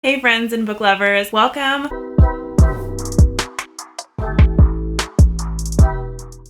Hey friends and book lovers, welcome!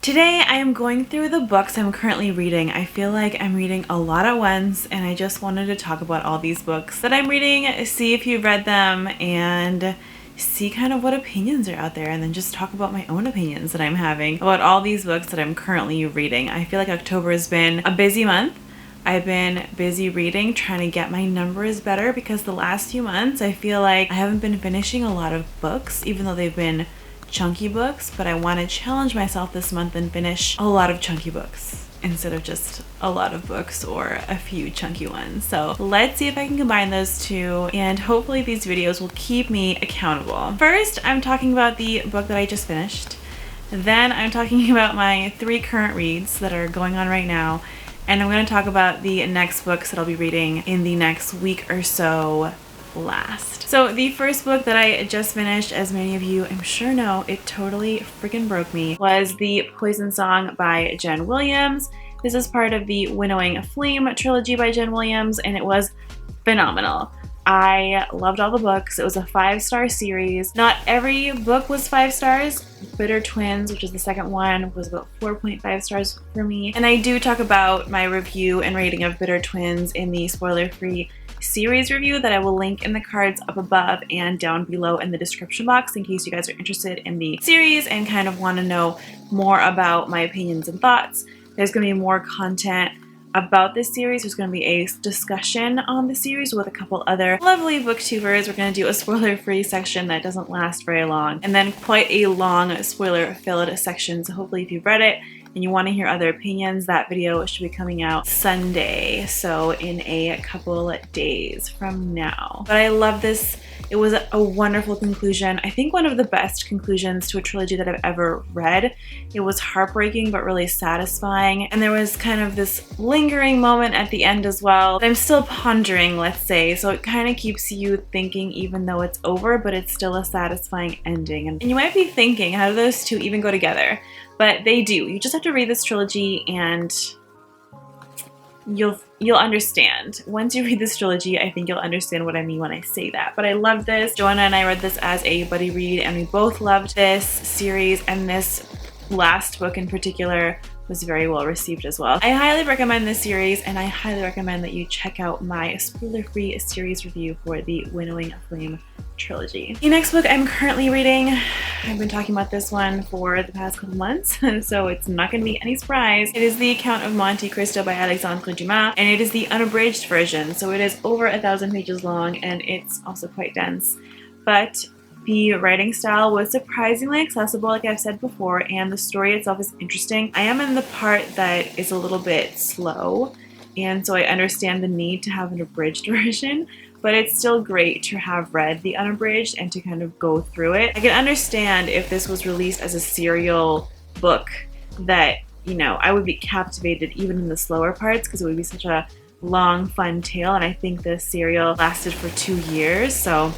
Today I am going through the books I'm currently reading. I feel like I'm reading a lot at once and I just wanted to talk about all these books that I'm reading, see if you've read them, and see kind of what opinions are out there, and then just talk about my own opinions that I'm having about all these books that I'm currently reading. I feel like October has been a busy month. I've been busy reading, trying to get my numbers better because the last few months I feel like I haven't been finishing a lot of books, even though they've been chunky books, but I want to challenge myself this month and finish a lot of chunky books instead of just a lot of books or a few chunky ones. So let's see if I can combine those two, and hopefully these videos will keep me accountable. First, I'm talking about the book that I just finished. Then I'm talking about my 3 current reads that are going on right now. And I'm going to talk about the next books that I'll be reading in the next week or so last. So the first book that I just finished, as many of you I'm sure know, it totally freaking broke me, was The Poison Song by Jen Williams. This is part of the Winnowing a Flame trilogy by Jen Williams, and it was phenomenal. I loved all the books. It was a 5-star series. Not every book was 5 stars. Bitter Twins, which is the second one, was about 4.5 stars for me. And I do talk about my review and rating of Bitter Twins in the spoiler-free series review that I will link in the cards up above and down below in the description box in case you guys are interested in the series and kind of want to know more about my opinions and thoughts. There's going to be more content about this series. There's going to be a discussion on the series with a couple other lovely booktubers. We're going to do a spoiler-free section that doesn't last very long, and then quite a long spoiler-filled section. So hopefully if you've read it and you want to hear other opinions, that video should be coming out Sunday, so in a couple days from now. But I love this. It was a wonderful conclusion. I think one of the best conclusions to a trilogy that I've ever read. It was heartbreaking but really satisfying, and there was kind of this lingering moment at the end as well that I'm still pondering, let's say, so it kind of keeps you thinking even though it's over, but it's still a satisfying ending. And you might be thinking, how do those two even go together? But they do. You just have to read this trilogy and you'll understand. Once you read this trilogy, I think you'll understand what I mean when I say that. But I love this. Joanna and I read this as a buddy read, and we both loved this series, and this last book in particular was very well received as well. I highly recommend this series, and I highly recommend that you check out my spoiler-free series review for the Winnowing a Flame trilogy. The next book I'm currently reading, I've been talking about this one for the past couple months, so it's not going to be any surprise. It is The Count of Monte, Cristo by Alexandre Dumas, and it is the unabridged version, so it is over 1,000 pages long, and it's also quite dense. But the writing style was surprisingly accessible, like I've said before, and the story itself is interesting. I am in the part that is a little bit slow, and so I understand the need to have an abridged version, but it's still great to have read the unabridged and to kind of go through it. I can understand if this was released as a serial book that, you know, I would be captivated even in the slower parts because it would be such a long, fun tale, and I think the serial lasted for 2 years, so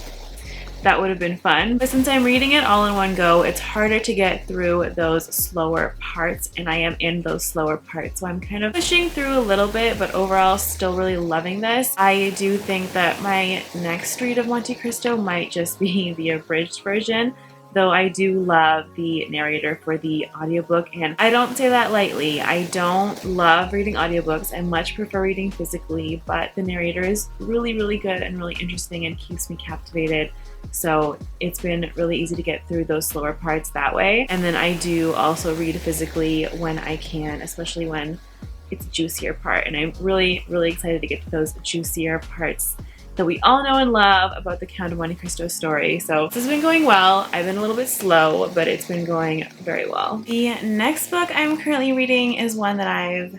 that would have been fun. But since I'm reading it all in one go, it's harder to get through those slower parts, and I am in those slower parts. So I'm kind of pushing through a little bit, but overall still really loving this. I do think that my next read of Monte Cristo might just be the abridged version, though I do love the narrator for the audiobook, and I don't say that lightly. I don't love reading audiobooks. I much prefer reading physically, but the narrator is really, really good and really interesting and keeps me captivated. So it's been really easy to get through those slower parts that way. And then I do also read physically when I can, especially when it's a juicier part. And I'm really, really excited to get to those juicier parts that we all know and love about the Count of Monte Cristo story. So this has been going well. I've been a little bit slow, but it's been going very well. The next book I'm currently reading is one that I've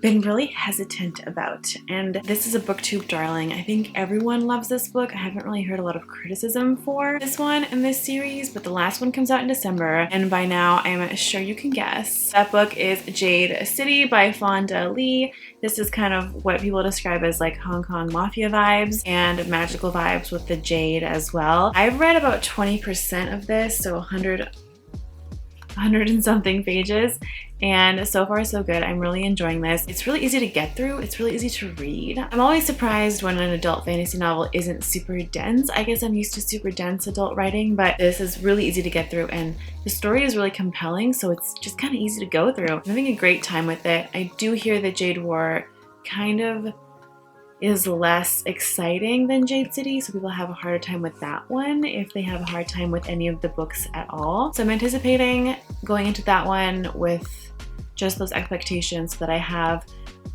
been really hesitant about, and this is a booktube darling. I think everyone loves this book. I haven't really heard a lot of criticism for this one in this series, but the last one comes out in December, and by now I'm sure you can guess. That book is Jade City by Fonda Lee. This is kind of what people describe as like Hong Kong mafia vibes and magical vibes with the jade as well. I've read about 20% of this, so 100 and something pages, And so far so good. I'm really enjoying this. It's really easy to get through. It's really easy to read. I'm always surprised when an adult fantasy novel isn't super dense. I guess I'm used to super dense adult writing, but this is really easy to get through, and the story is really compelling, so it's just kind of easy to go through. I'm having a great time with it. I do hear that Jade War kind of is less exciting than Jade City, so people have a harder time with that one if they have a hard time with any of the books at all. So I'm anticipating going into that one with just those expectations so that I have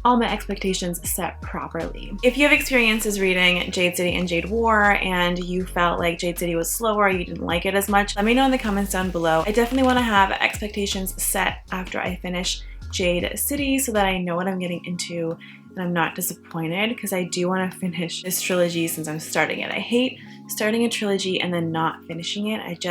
all my expectations set properly. If you have experiences reading Jade City and Jade War and you felt like Jade City was slower, you didn't like it as much, let me know in the comments down below. I definitely want to have expectations set after I finish Jade City so that I know what I'm getting into and I'm not disappointed, because I do want to finish this trilogy since I'm starting it. I hate starting a trilogy and then not finishing it.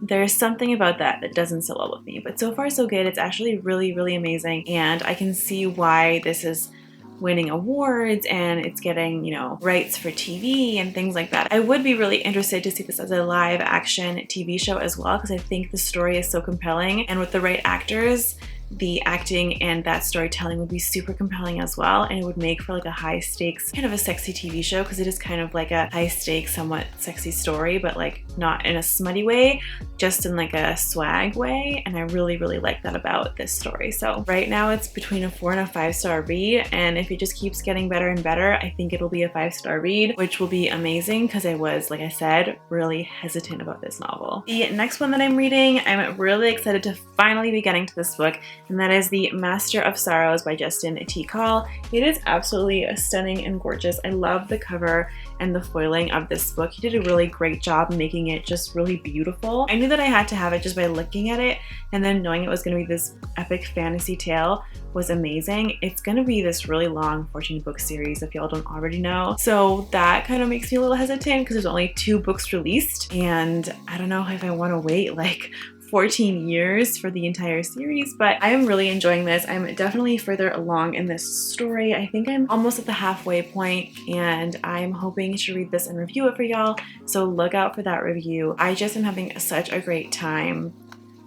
There's something about that that doesn't sit well with me, but so far so good. It's actually really, really amazing, and I can see why this is winning awards and it's getting, you know, rights for TV and things like that. I would be really interested to see this as a live action TV show as well, because I think the story is so compelling, and with the right actors, the acting and that storytelling would be super compelling as well, and it would make for like a high stakes, kind of a sexy TV show, because it is kind of like a high stakes, somewhat sexy story, but like not in a smutty way, just in like a swag way, and I really, really like that about this story. So right now it's between a 4 and a 5-star read, and if it just keeps getting better and better, I think it'll be a 5-star read, which will be amazing, because I was, like I said, really hesitant about this novel. The next one that I'm reading, I'm really excited to finally be getting to this book, and that is The Master of Sorrows by Justin T. Call. It is absolutely stunning and gorgeous. I love the cover and the foiling of this book. He did a really great job making it just really beautiful. I knew that I had to have it just by looking at it, and then knowing it was going to be this epic fantasy tale was amazing. It's going to be this really long 14-book series, if y'all don't already know. So that kind of makes me a little hesitant, because there's only 2 books released, and I don't know if I want to wait like 14 years for the entire series, but I am really enjoying this. I'm definitely further along in this story. I think I'm almost at the halfway point, and I'm hoping to read this and review it for y'all, so look out for that review. I just am having such a great time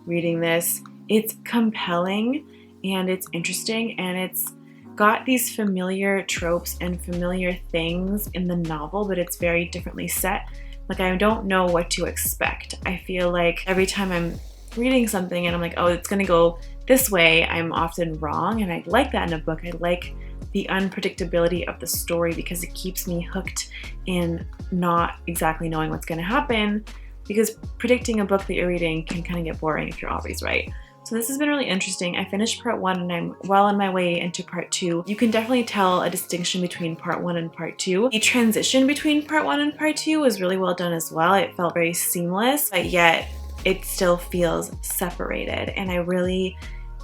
reading this. It's compelling and it's interesting, and it's got these familiar tropes and familiar things in the novel, but it's very differently set. Like, I don't know what to expect. I feel like every time I'm reading something and I'm like, oh, it's gonna go this way, I'm often wrong, and I like that in a book. I like the unpredictability of the story, because it keeps me hooked in not exactly knowing what's gonna happen, because predicting a book that you're reading can kind of get boring if you're always right. So this has been really interesting. I finished part 1 and I'm well on my way into part 2. You can definitely tell a distinction between part 1 and part 2. The transition between part 1 and part 2 was really well done as well. It felt very seamless, but yet it still feels separated, and I really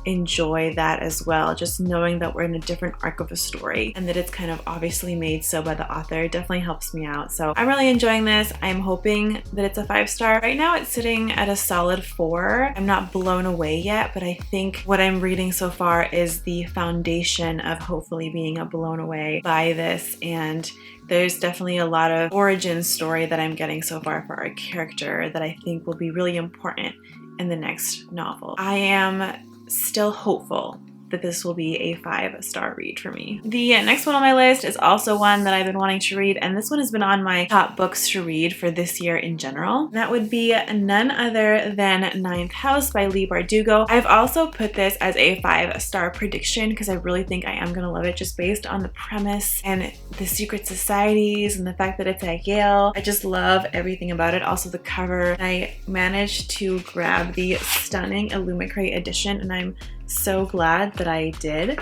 enjoy that as well, just knowing that we're in a different arc of a story and that it's kind of obviously made so by the author definitely helps me out. So I'm really enjoying this. I'm hoping that it's a 5-star. Right now it's sitting at a solid 4. I'm not blown away yet, but I think what I'm reading so far is the foundation of hopefully being blown away by this, and there's definitely a lot of origin story that I'm getting so far for our character that I think will be really important in the next novel. I am still hopeful that this will be a 5-star read for me. The next one on my list is also one that I've been wanting to read, and this one has been on my top books to read for this year in general. That would be none other than Ninth House by Leigh Bardugo. I've also put this as a 5-star prediction, because I really think I am gonna love it, just based on the premise and the secret societies and the fact that it's at Yale. I just love everything about it. Also the cover. I managed to grab the stunning Illumicrate edition, and I'm so glad that I did.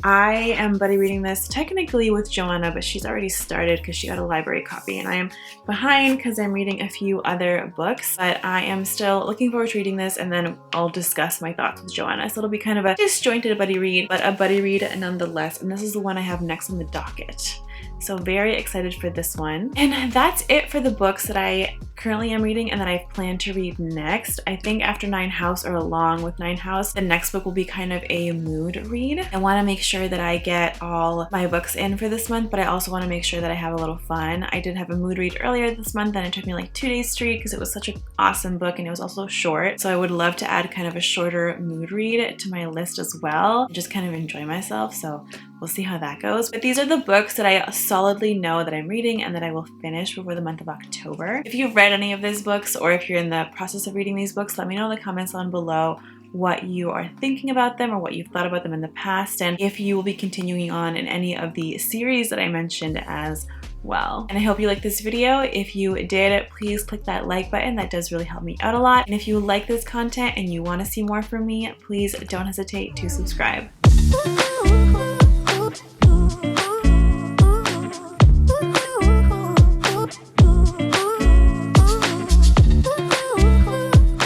I am buddy reading this technically with Joanna, but she's already started because she got a library copy, and I am behind because I'm reading a few other books, but I am still looking forward to reading this, and then I'll discuss my thoughts with Joanna. So it'll be kind of a disjointed buddy read, but a buddy read nonetheless, and this is the one I have next on the docket. So very excited for this one. And that's it for the books that I currently am reading and that I plan to read next. I think after 9 House, or along with 9 House, the next book will be kind of a mood read. I want to make sure that I get all my books in for this month, but I also want to make sure that I have a little fun. I did have a mood read earlier this month and it took me like 2 days straight because it was such an awesome book and it was also short. So I would love to add kind of a shorter mood read to my list as well, just kind of enjoy myself. So we'll see how that goes. But these are the books that I solidly know that I'm reading and that I will finish before the month of October. If you've read any of these books, or if you're in the process of reading these books, let me know in the comments down below what you are thinking about them or what you've thought about them in the past, and if you will be continuing on in any of the series that I mentioned as well. And I hope you liked this video. If you did, please click that like button. That does really help me out a lot. And if you like this content and you want to see more from me, please don't hesitate to subscribe.